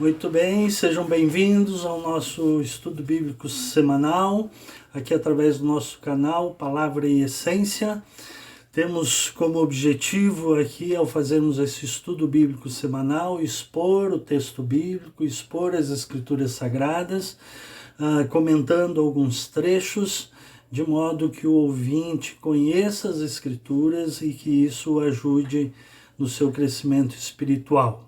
Muito bem, sejam bem-vindos ao nosso estudo bíblico semanal, aqui através do nosso canal Palavra e Essência. Temos como objetivo aqui, ao fazermos esse estudo bíblico semanal, expor o texto bíblico, expor as Escrituras Sagradas, comentando alguns trechos, de modo que o ouvinte conheça as Escrituras e que isso o ajude no seu crescimento espiritual.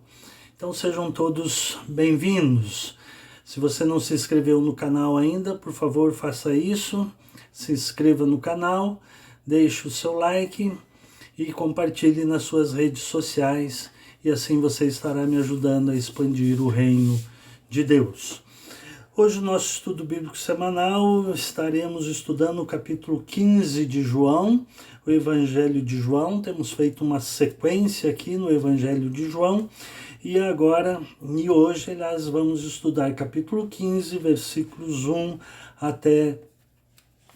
Então sejam todos bem-vindos. Se você não se inscreveu no canal ainda, por favor faça isso, se inscreva no canal, deixe o seu like e compartilhe nas suas redes sociais e assim você estará me ajudando a expandir o reino de Deus. Hoje no nosso estudo bíblico semanal estaremos estudando o capítulo 15 de João, o Evangelho de João. Temos feito uma sequência aqui no Evangelho de João e hoje, aliás, vamos estudar capítulo 15, versículos 1 até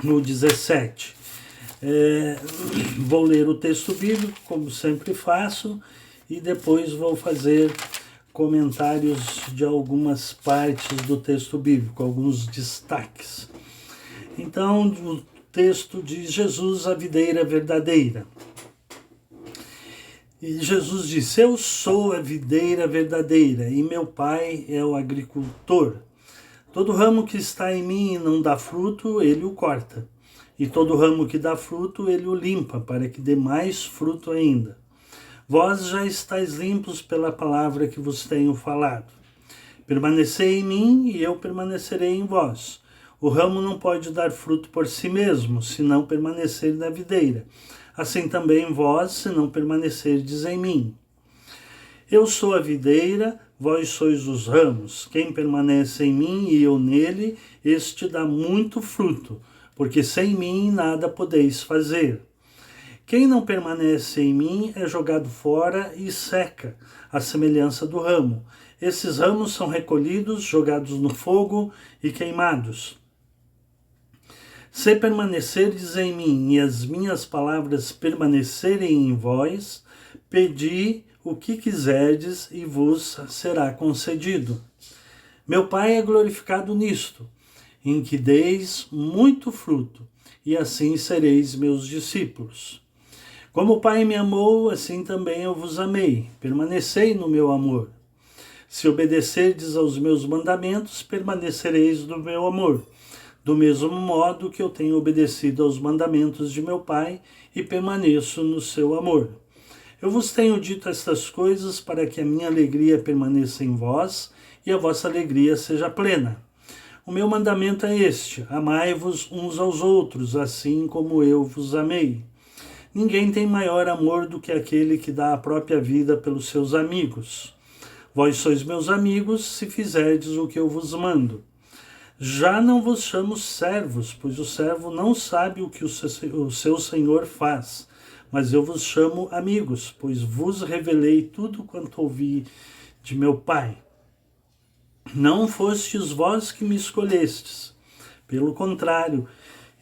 no 17. Vou ler o texto bíblico, como sempre faço, e depois vou fazer comentários de algumas partes do texto bíblico, alguns destaques. Então, o texto diz: Jesus, a videira verdadeira. E Jesus disse: eu sou a videira verdadeira e meu Pai é o agricultor. Todo ramo que está em mim e não dá fruto, ele o corta. E todo ramo que dá fruto, ele o limpa, para que dê mais fruto ainda. Vós já estáis limpos pela palavra que vos tenho falado. Permanecei em mim e eu permanecerei em vós. O ramo não pode dar fruto por si mesmo, se não permanecer na videira. Assim também vós, se não permanecerdes em mim. Eu sou a videira, vós sois os ramos. Quem permanece em mim e eu nele, este dá muito fruto, porque sem mim nada podeis fazer. Quem não permanece em mim é jogado fora e seca, à semelhança do ramo. Esses ramos são recolhidos, jogados no fogo e queimados. Se permanecerdes em mim e as minhas palavras permanecerem em vós, pedi o que quiserdes e vos será concedido. Meu Pai é glorificado nisto, em que deis muito fruto, e assim sereis meus discípulos. Como o Pai me amou, assim também eu vos amei. Permanecei no meu amor. Se obedecerdes aos meus mandamentos, permanecereis no meu amor. Do mesmo modo que eu tenho obedecido aos mandamentos de meu Pai e permaneço no seu amor. Eu vos tenho dito estas coisas para que a minha alegria permaneça em vós e a vossa alegria seja plena. O meu mandamento é este: amai-vos uns aos outros, assim como eu vos amei. Ninguém tem maior amor do que aquele que dá a própria vida pelos seus amigos. Vós sois meus amigos, se fizerdes o que eu vos mando. Já não vos chamo servos, pois o servo não sabe o que o seu senhor faz. Mas eu vos chamo amigos, pois vos revelei tudo quanto ouvi de meu Pai. Não fostes vós que me escolhestes. Pelo contrário,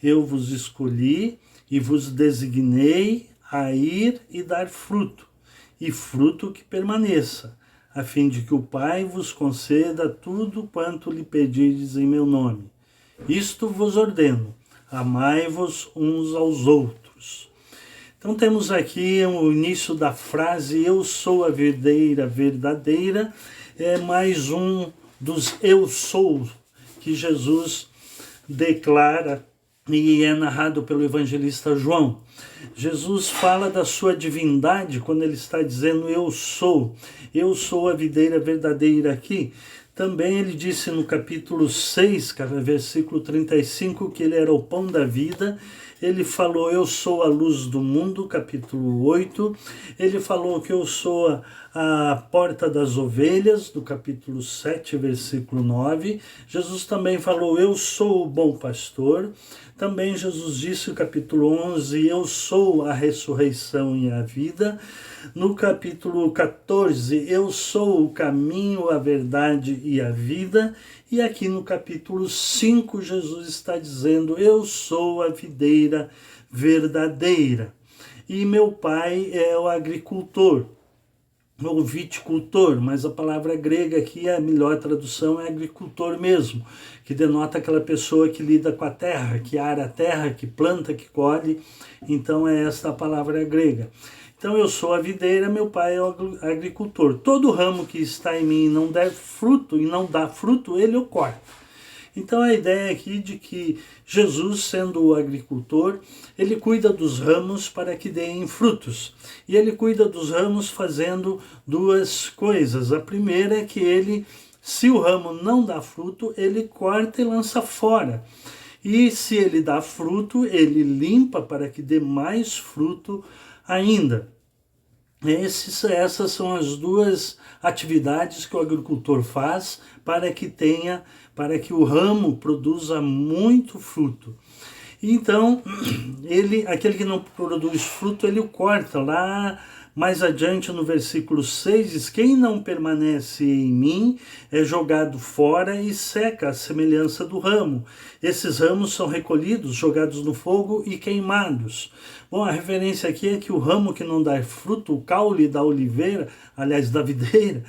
eu vos escolhi e vos designei a ir e dar fruto, e fruto que permaneça, a fim de que o Pai vos conceda tudo quanto lhe pedirdes em meu nome. Isto vos ordeno: amai-vos uns aos outros. Então temos aqui o início da frase: eu sou a videira verdadeira, é mais um dos eu sou que Jesus declara e é narrado pelo evangelista João. Jesus fala da sua divindade quando ele está dizendo eu sou a videira verdadeira aqui. Também ele disse no capítulo 6, versículo 35, que ele era o pão da vida. Ele falou, eu sou a luz do mundo, capítulo 8. Ele falou que eu sou a porta das ovelhas, do capítulo 7, versículo 9. Jesus também falou, eu sou o bom pastor. Também Jesus disse no capítulo 11, eu sou a ressurreição e a vida. No capítulo 14, eu sou o caminho, a verdade e a vida. E aqui no capítulo 5, Jesus está dizendo, eu sou a videira verdadeira. E meu Pai é o agricultor. ou viticultor, mas a palavra grega aqui, a melhor tradução é agricultor mesmo, que denota aquela pessoa que lida com a terra, que ara a terra, que planta, que colhe. Então é essa a palavra grega. Então eu sou a videira, meu pai é o agricultor. Todo ramo que está em mim e não der fruto, e não dá fruto, ele o corta. Então a ideia aqui de que Jesus, sendo o agricultor, ele cuida dos ramos para que deem frutos. E ele cuida dos ramos fazendo duas coisas. A primeira é que ele, se o ramo não dá fruto, ele corta e lança fora. E se ele dá fruto, ele limpa para que dê mais fruto ainda. Essas são as duas atividades que o agricultor faz para que o ramo produza muito fruto. Então, aquele que não produz fruto, ele o corta. Lá mais adiante no versículo 6 diz: quem não permanece em mim é jogado fora e seca, a semelhança do ramo. Esses ramos são recolhidos, jogados no fogo e queimados. Bom, a referência aqui é que o ramo que não dá fruto, o caule da oliveira, aliás, da videira,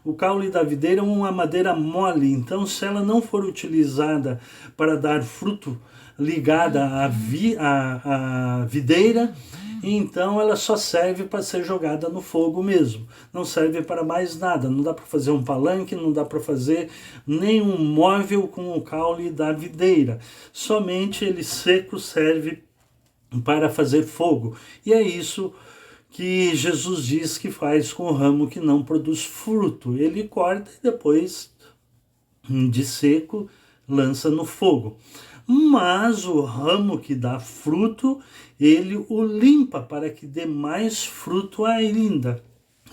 o caule da videira é uma madeira mole. Então, se ela não for utilizada para dar fruto, ligada à videira, então ela só serve para ser jogada no fogo mesmo. Não serve para mais nada. Não dá para fazer um palanque, não dá para fazer nenhum móvel com o caule da videira. Somente ele seco serve para fazer fogo. E é isso que Jesus diz que faz com o ramo que não produz fruto. Ele corta e depois, de seco, lança no fogo. Mas o ramo que dá fruto, ele o limpa para que dê mais fruto ainda.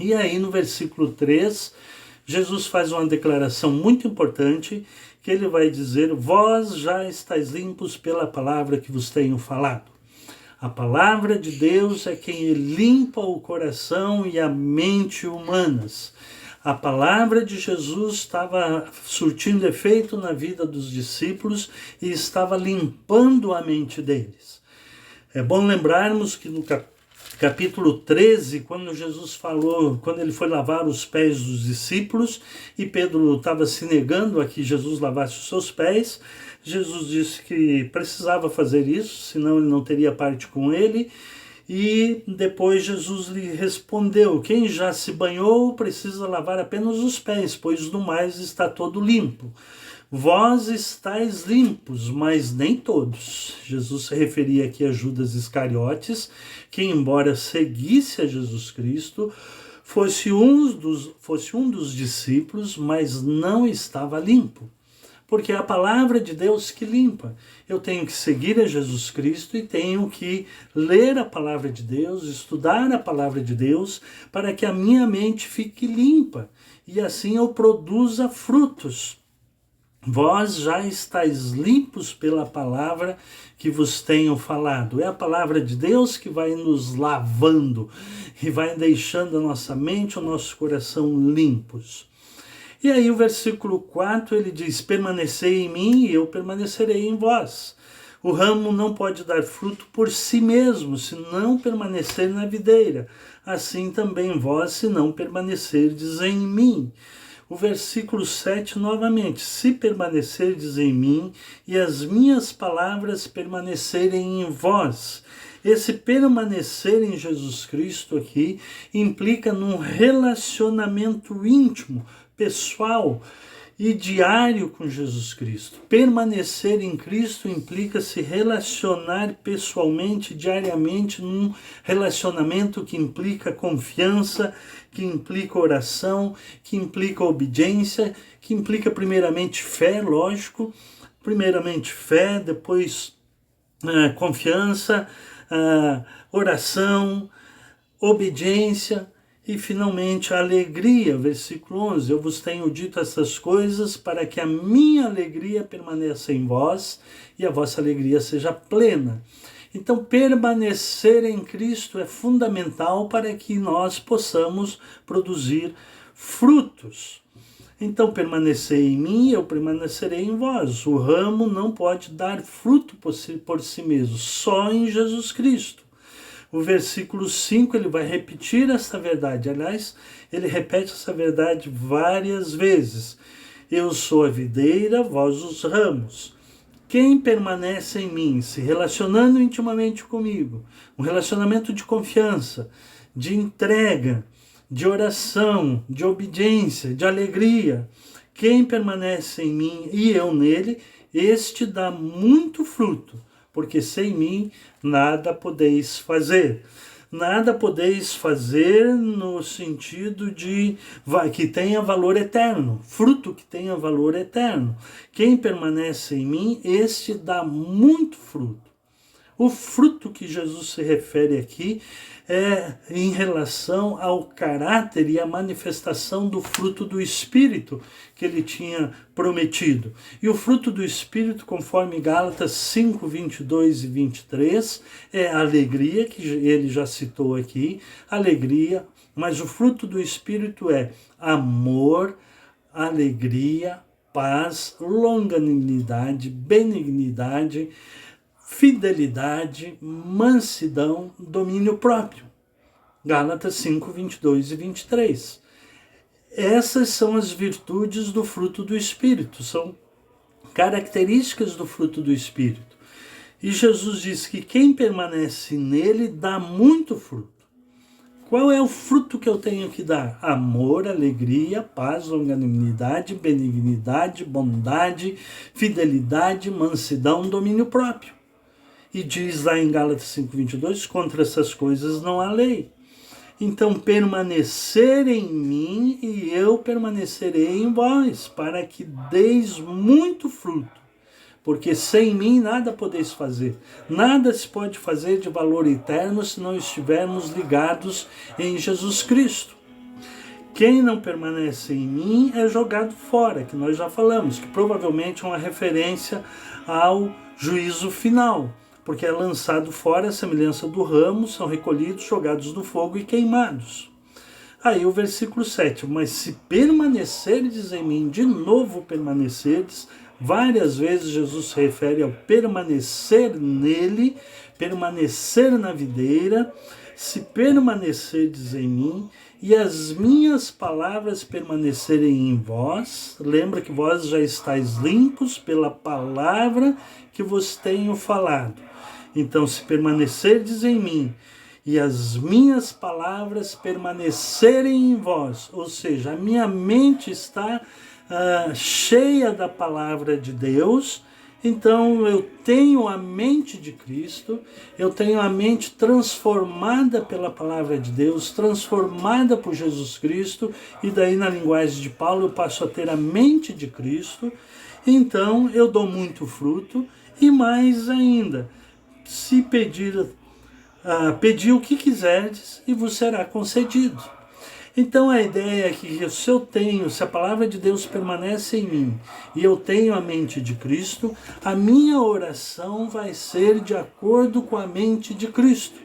E aí no versículo 3, Jesus faz uma declaração muito importante, que ele vai dizer: vós já estáis limpos pela palavra que vos tenho falado. A palavra de Deus é quem limpa o coração e a mente humanas. A palavra de Jesus estava surtindo efeito na vida dos discípulos e estava limpando a mente deles. É bom lembrarmos que no capítulo 13, quando Jesus falou, quando ele foi lavar os pés dos discípulos e Pedro estava se negando a que Jesus lavasse os seus pés, Jesus disse que precisava fazer isso, senão ele não teria parte com ele. E depois Jesus lhe respondeu: quem já se banhou precisa lavar apenas os pés, pois no mais está todo limpo. Vós estáis limpos, mas nem todos. Jesus se referia aqui a Judas Iscariotes, que embora seguisse a Jesus Cristo, fosse um dos discípulos, mas não estava limpo. Porque é a palavra de Deus que limpa. Eu tenho que seguir a Jesus Cristo e tenho que ler a palavra de Deus, estudar a palavra de Deus, para que a minha mente fique limpa e assim eu produza frutos. Vós já estáis limpos pela palavra que vos tenho falado. É a palavra de Deus que vai nos lavando e vai deixando a nossa mente, o nosso coração limpos. E aí o versículo 4 ele diz: permanecei em mim e eu permanecerei em vós. O ramo não pode dar fruto por si mesmo, se não permanecer na videira. Assim também vós, se não permanecerdes em mim. O versículo 7 novamente: se permanecerdes em mim e as minhas palavras permanecerem em vós. Esse permanecer em Jesus Cristo aqui implica num relacionamento íntimo, pessoal e diário com Jesus Cristo. Permanecer em Cristo implica se relacionar pessoalmente, diariamente, num relacionamento que implica confiança, que implica oração, que implica obediência, que implica primeiramente fé, lógico, primeiramente fé, depois confiança, oração, obediência e finalmente a alegria. Versículo 11: eu vos tenho dito essas coisas para que a minha alegria permaneça em vós e a vossa alegria seja plena. Então, permanecer em Cristo é fundamental para que nós possamos produzir frutos. Então, permanecei em mim, eu permanecerei em vós. O ramo não pode dar fruto por si mesmo, só em Jesus Cristo. O versículo 5, ele vai repetir essa verdade. Aliás, ele repete essa verdade várias vezes. Eu sou a videira, vós os ramos. Quem permanece em mim, se relacionando intimamente comigo, um relacionamento de confiança, de entrega, de oração, de obediência, de alegria. Quem permanece em mim e eu nele, este dá muito fruto, porque sem mim nada podeis fazer. Nada podeis fazer no sentido de que tenha valor eterno, fruto que tenha valor eterno. Quem permanece em mim, este dá muito fruto. O fruto que Jesus se refere aqui é em relação ao caráter e à manifestação do fruto do Espírito que ele tinha prometido. E o fruto do Espírito, conforme Gálatas 5, 22 e 23, é a alegria, que ele já citou aqui, alegria, mas o fruto do Espírito é amor, alegria, paz, longanimidade, benignidade, fidelidade, mansidão, domínio próprio. Gálatas 5, 22 e 23. Essas são as virtudes do fruto do Espírito, são características do fruto do Espírito. E Jesus diz que quem permanece nele dá muito fruto. Qual é o fruto que eu tenho que dar? Amor, alegria, paz, longanimidade, benignidade, bondade, fidelidade, mansidão, domínio próprio. E diz lá em Gálatas 5:22, contra essas coisas não há lei. Então, permanecer em mim e eu permanecerei em vós, para que deis muito fruto. Porque sem mim nada podeis fazer. Nada se pode fazer de valor eterno se não estivermos ligados em Jesus Cristo. Quem não permanece em mim é jogado fora, que nós já falamos, que provavelmente é uma referência ao juízo final. Porque é lançado fora a semelhança do ramo, são recolhidos, jogados no fogo e queimados. Aí o versículo 7, mas se permanecerdes em mim, de novo permanecerdes, várias vezes Jesus se refere ao permanecer nele, permanecer na videira, se permanecerdes em mim, e as minhas palavras permanecerem em vós, lembra que vós já estáis limpos pela palavra que vos tenho falado. Então, se permanecerdes em mim e as minhas palavras permanecerem em vós, ou seja, a minha mente está cheia da palavra de Deus, então eu tenho a mente de Cristo, eu tenho a mente transformada pela palavra de Deus, transformada por Jesus Cristo, e daí na linguagem de Paulo eu passo a ter a mente de Cristo, então eu dou muito fruto, e mais ainda, se pedir o que quiserdes e vos será concedido. Então a ideia é que se a palavra de Deus permanece em mim e eu tenho a mente de Cristo, a minha oração vai ser de acordo com a mente de Cristo,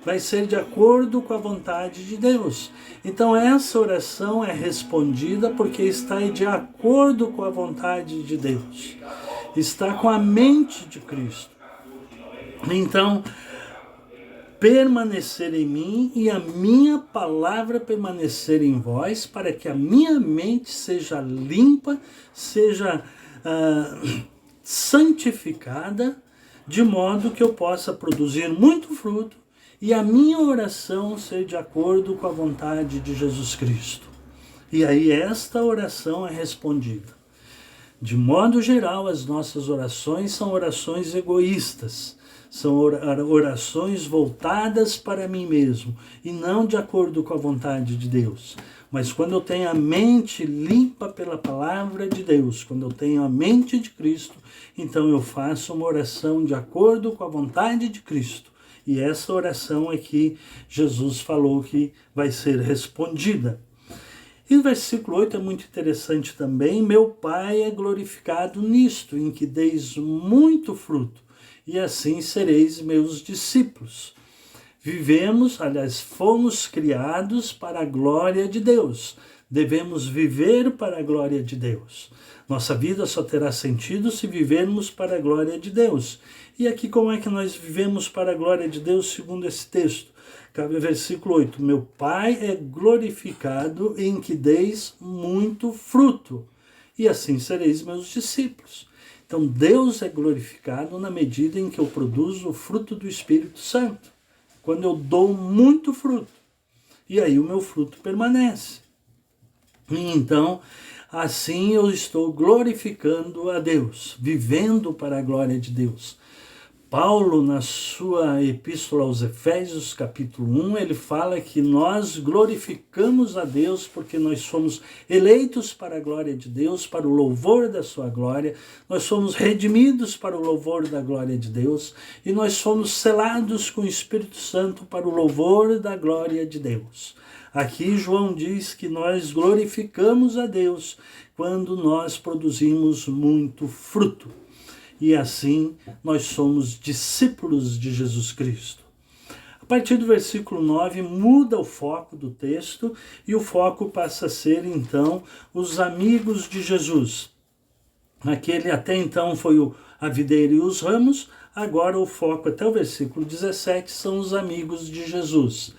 vai ser de acordo com a vontade de Deus. Então essa oração é respondida porque está de acordo com a vontade de Deus, está com a mente de Cristo. Então, permanecer em mim e a minha palavra permanecer em vós, para que a minha mente seja limpa, seja santificada, de modo que eu possa produzir muito fruto e a minha oração ser de acordo com a vontade de Jesus Cristo. E aí esta oração é respondida. De modo geral, as nossas orações são orações egoístas. São orações voltadas para mim mesmo e não de acordo com a vontade de Deus. Mas quando eu tenho a mente limpa pela palavra de Deus, quando eu tenho a mente de Cristo, então eu faço uma oração de acordo com a vontade de Cristo. E essa oração é que Jesus falou que vai ser respondida. E o versículo 8 é muito interessante também. Meu Pai é glorificado nisto, em que deis muito fruto, e assim sereis meus discípulos. Fomos criados para a glória de Deus. Devemos viver para a glória de Deus. Nossa vida só terá sentido se vivermos para a glória de Deus. E aqui como é que nós vivemos para a glória de Deus segundo esse texto? Versículo 8, meu Pai é glorificado em que deis muito fruto, e assim sereis meus discípulos. Então Deus é glorificado na medida em que eu produzo o fruto do Espírito Santo, quando eu dou muito fruto, e aí o meu fruto permanece. E então, assim eu estou glorificando a Deus, vivendo para a glória de Deus. Paulo, na sua epístola aos Efésios, capítulo 1, ele fala que nós glorificamos a Deus porque nós somos eleitos para a glória de Deus, para o louvor da sua glória, nós somos redimidos para o louvor da glória de Deus e nós somos selados com o Espírito Santo para o louvor da glória de Deus. Aqui João diz que nós glorificamos a Deus quando nós produzimos muito fruto. E assim nós somos discípulos de Jesus Cristo. A partir do versículo 9 muda o foco do texto e o foco passa a ser então os amigos de Jesus. Aquele até então foi a videira e os ramos, agora o foco até o versículo 17 são os amigos de Jesus.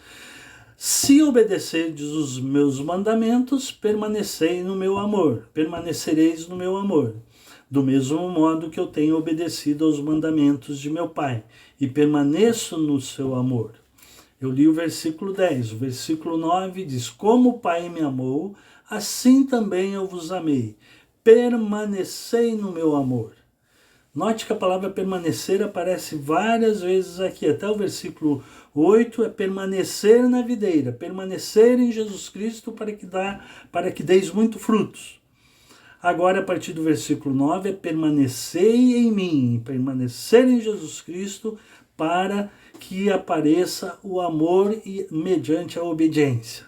Se obedecerdes os meus mandamentos, permanecereis no meu amor, do mesmo modo que eu tenho obedecido aos mandamentos de meu Pai, e permaneço no seu amor. Eu li o versículo 10, o versículo 9 diz, como o Pai me amou, assim também eu vos amei, permanecei no meu amor. Note que a palavra permanecer aparece várias vezes aqui, até o versículo 8 é permanecer na videira, permanecer em Jesus Cristo para que deis muito frutos. Agora, a partir do versículo 9, é permanecei em mim, permanecer em Jesus Cristo, para que apareça o amor mediante a obediência.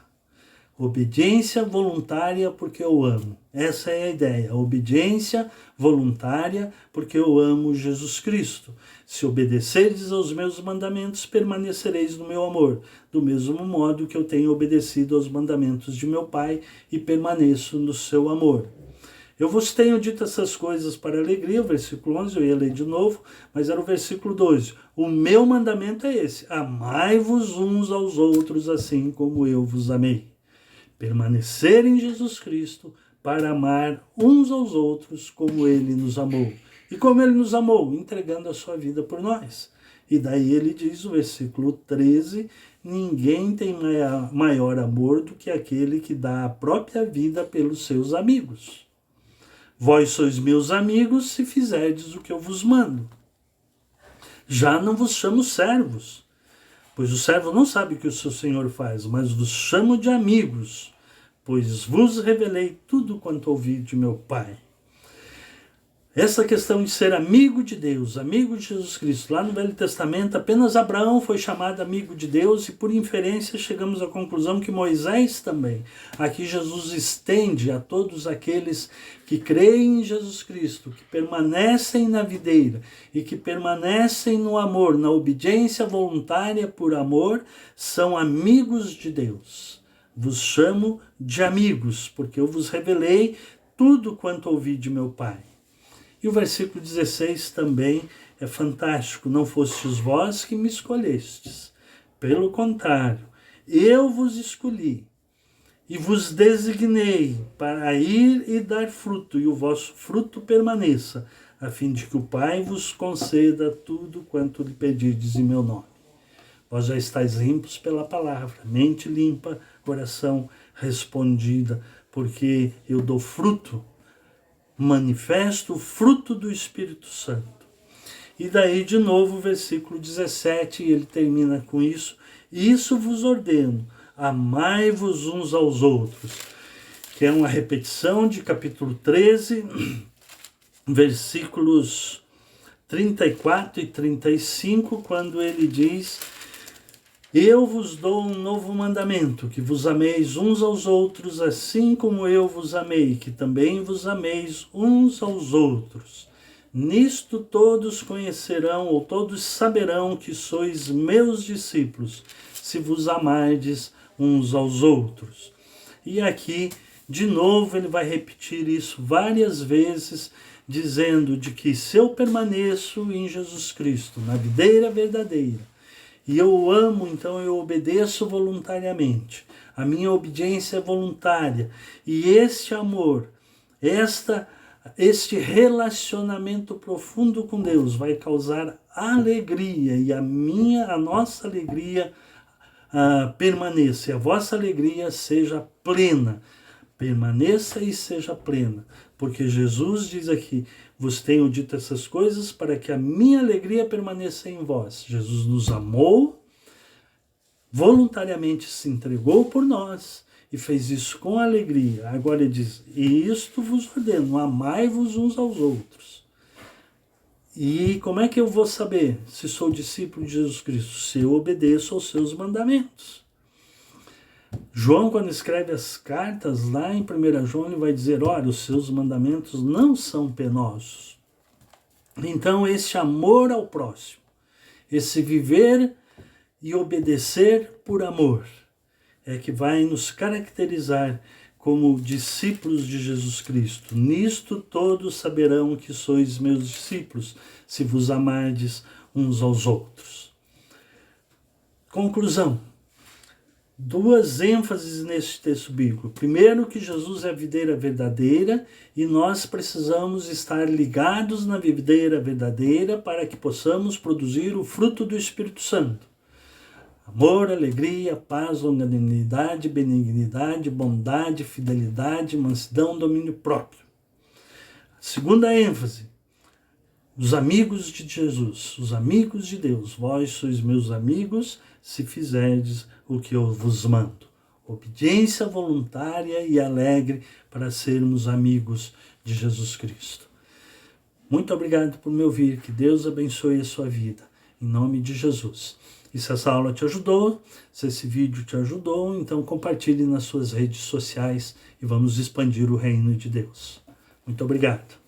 Obediência voluntária porque eu amo. Essa é a ideia. Obediência voluntária porque eu amo Jesus Cristo. Se obedecerdes aos meus mandamentos, permanecereis no meu amor, do mesmo modo que eu tenho obedecido aos mandamentos de meu Pai e permaneço no seu amor. Eu vos tenho dito essas coisas para alegria, o versículo 11, eu ia ler de novo, mas era o versículo 12. O meu mandamento é esse, amai-vos uns aos outros assim como eu vos amei. Permanecer em Jesus Cristo para amar uns aos outros como ele nos amou. E como ele nos amou? Entregando a sua vida por nós. E daí ele diz, o versículo 13, ninguém tem maior amor do que aquele que dá a própria vida pelos seus amigos. Vós sois meus amigos se fizerdes o que eu vos mando. Já não vos chamo servos, pois o servo não sabe o que o seu senhor faz, mas vos chamo de amigos, pois vos revelei tudo quanto ouvi de meu Pai. Essa questão de ser amigo de Deus, amigo de Jesus Cristo, lá no Velho Testamento, apenas Abraão foi chamado amigo de Deus e por inferência chegamos à conclusão que Moisés também. Aqui Jesus estende a todos aqueles que creem em Jesus Cristo, que permanecem na videira e que permanecem no amor, na obediência voluntária por amor, são amigos de Deus. Vos chamo de amigos, porque eu vos revelei tudo quanto ouvi de meu Pai. E o versículo 16 também é fantástico. Não fostes vós que me escolhestes. Pelo contrário, eu vos escolhi e vos designei para ir e dar fruto, e o vosso fruto permaneça, a fim de que o Pai vos conceda tudo quanto lhe pedirdes em meu nome. Vós já estáis limpos pela palavra, mente limpa, coração respondida, porque eu dou fruto, manifesto o fruto do Espírito Santo. E daí de novo o versículo 17, ele termina com isso, isso vos ordeno, amai-vos uns aos outros, que é uma repetição de capítulo 13, versículos 34 e 35, quando ele diz, eu vos dou um novo mandamento, que vos ameis uns aos outros, assim como eu vos amei, que também vos ameis uns aos outros. Nisto todos conhecerão, ou todos saberão que sois meus discípulos, se vos amardes uns aos outros. E aqui, de novo, ele vai repetir isso várias vezes, dizendo de que se eu permaneço em Jesus Cristo, na videira verdadeira, e eu o amo, então eu obedeço voluntariamente. A minha obediência é voluntária. E este amor, este relacionamento profundo com Deus vai causar alegria, e a nossa alegria permaneça, e a vossa alegria seja plena. Permaneça e seja plena, porque Jesus diz aqui: vos tenho dito essas coisas para que a minha alegria permaneça em vós. Jesus nos amou, voluntariamente se entregou por nós e fez isso com alegria. Agora ele diz: e isto vos ordeno, amai-vos uns aos outros. E como é que eu vou saber se sou discípulo de Jesus Cristo? Se eu obedeço aos seus mandamentos. João, quando escreve as cartas lá em 1 João, ele vai dizer: olha, os seus mandamentos não são penosos. Então, esse amor ao próximo, esse viver e obedecer por amor, é que vai nos caracterizar como discípulos de Jesus Cristo. Nisto todos saberão que sois meus discípulos, se vos amardes uns aos outros. Conclusão. Duas ênfases nesse texto bíblico. Primeiro, que Jesus é a videira verdadeira e nós precisamos estar ligados na videira verdadeira para que possamos produzir o fruto do Espírito Santo. Amor, alegria, paz, longanimidade, benignidade, bondade, fidelidade, mansidão, domínio próprio. Segunda ênfase. Os amigos de Jesus, os amigos de Deus, vós sois meus amigos se fizerdes o que eu vos mando. Obediência voluntária e alegre para sermos amigos de Jesus Cristo. Muito obrigado por me ouvir, que Deus abençoe a sua vida, em nome de Jesus. E se essa aula te ajudou, se esse vídeo te ajudou, então compartilhe nas suas redes sociais e vamos expandir o reino de Deus. Muito obrigado.